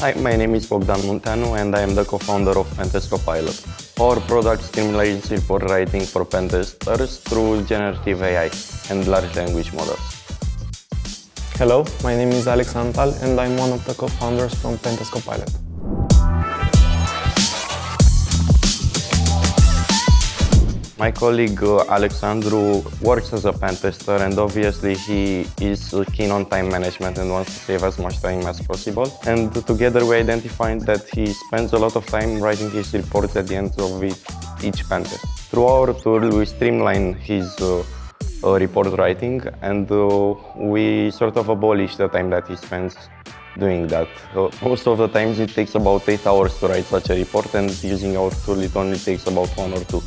Hi, my name is Bogdan Munteanu and I am the co-founder of Pentest Copilot. Our product streamlines report writing for pentesters through generative AI and large language models. Hello, my name is Alexandru Antal and I'm one of the co-founders from Pentest Copilot. My colleague Alexandru works as a pentester and obviously he is keen on time management and wants to save as much time as possible. And together we identified that he spends a lot of time writing his reports at the end of each pentest. Through our tool we streamline his report writing and we sort of abolish the time that he spends doing that. Most of the times it takes about 8 hours to write such a report, and using our tool it only takes about 1 or 2.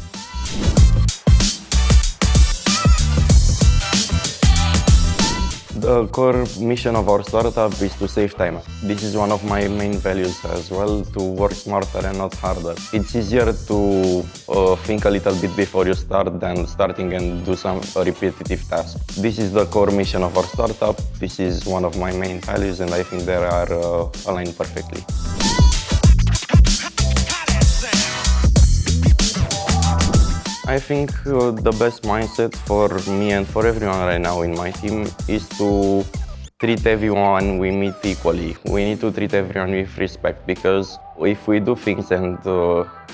The core mission of our startup is to save time. This is one of my main values as well, to work smarter and not harder. It's easier to think a little bit before you start than starting and do some repetitive task. This is the core mission of our startup. This is one of my main values and I think they are aligned perfectly. I think the best mindset for me and for everyone right now in my team is to treat everyone we meet equally. We need to treat everyone with respect, because if we do things and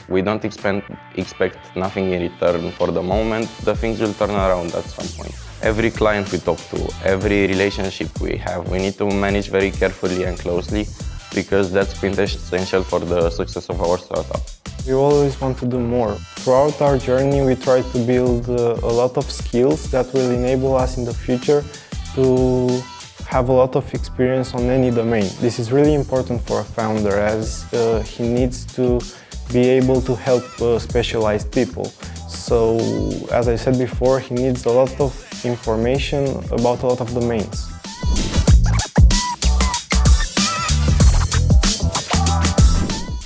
we don't expect nothing in return for the moment, the things will turn around at some point. Every client we talk to, every relationship we have, we need to manage very carefully and closely, because that's quintessential for the success of our startup. We always want to do more. Throughout our journey, we try to build a lot of skills that will enable us in the future to have a lot of experience on any domain. This is really important for a founder, as he needs to be able to help specialized people. So, as I said before, he needs a lot of information about a lot of domains.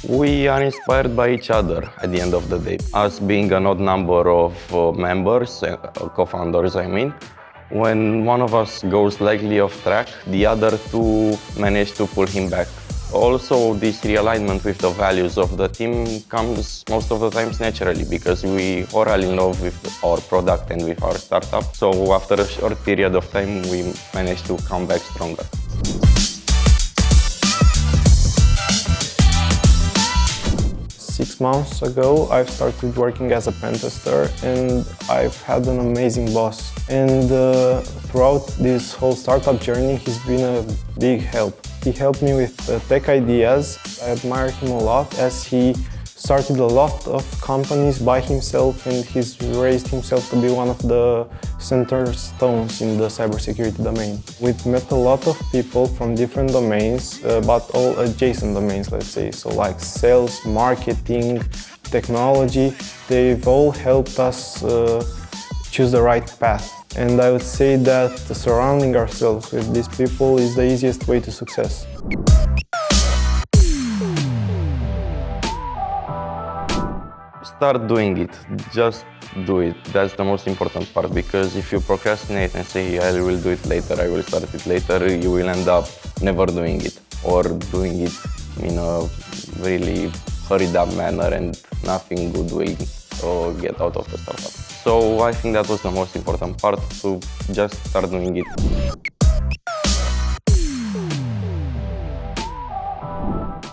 We are inspired by each other at the end of the day. Us being an odd number of members, co-founders I mean, when one of us goes slightly off track, the other two manage to pull him back. Also, this realignment with the values of the team comes most of the times naturally, because we are all in love with our product and with our startup. So after a short period of time, we manage to come back stronger. Six months ago, I've started working as a pentester and I've had an amazing boss. And throughout this whole startup journey, he's been a big help. He helped me with tech ideas. I admire him a lot, as he started a lot of companies by himself and he's raised himself to be one of the center stones in the cybersecurity domain. We've met a lot of people from different domains, but all adjacent domains, let's say. So like sales, marketing, technology, they've all helped us choose the right path. And I would say that surrounding ourselves with these people is the easiest way to success. Start doing it. Just do it. That's the most important part, because if you procrastinate and say, I will do it later, I will start it later, you will end up never doing it, or doing it in a really hurried up manner and nothing good will get out of the startup. So I think that was the most important part, to just start doing it.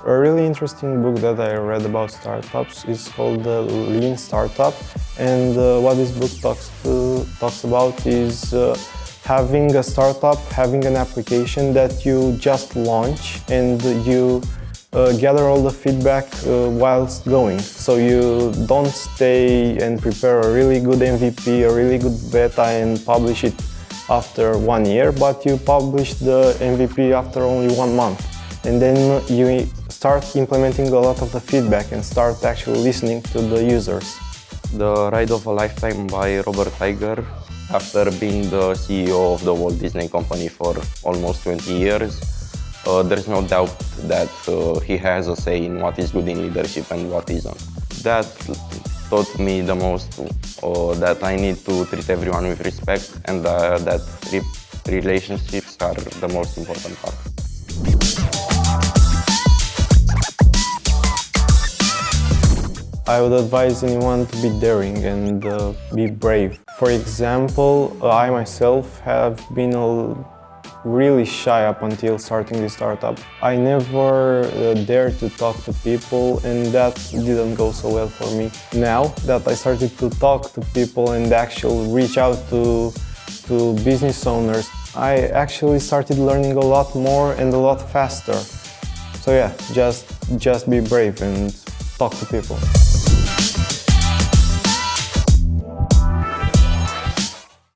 A really interesting book that I read about startups is called The Lean Startup, and what this book talks about is having a startup, having an application that you just launch and you gather all the feedback whilst going. So you don't stay and prepare a really good MVP, a really good beta and publish it after 1 year, but you publish the MVP after only 1 month. And then you start implementing a lot of the feedback and start actually listening to the users. The Ride of a Lifetime by Robert Iger. After being the CEO of the Walt Disney Company for almost 20 years, there's no doubt that he has a say in what is good in leadership and what isn't. That taught me the most, that I need to treat everyone with respect, and that relationships are the most important part. I would advise anyone to be daring and be brave. For example, I myself have been really shy up until starting this startup. I never dared to talk to people, and that didn't go so well for me. Now that I started to talk to people and actually reach out to business owners, I actually started learning a lot more and a lot faster. So yeah, just be brave and talk to people.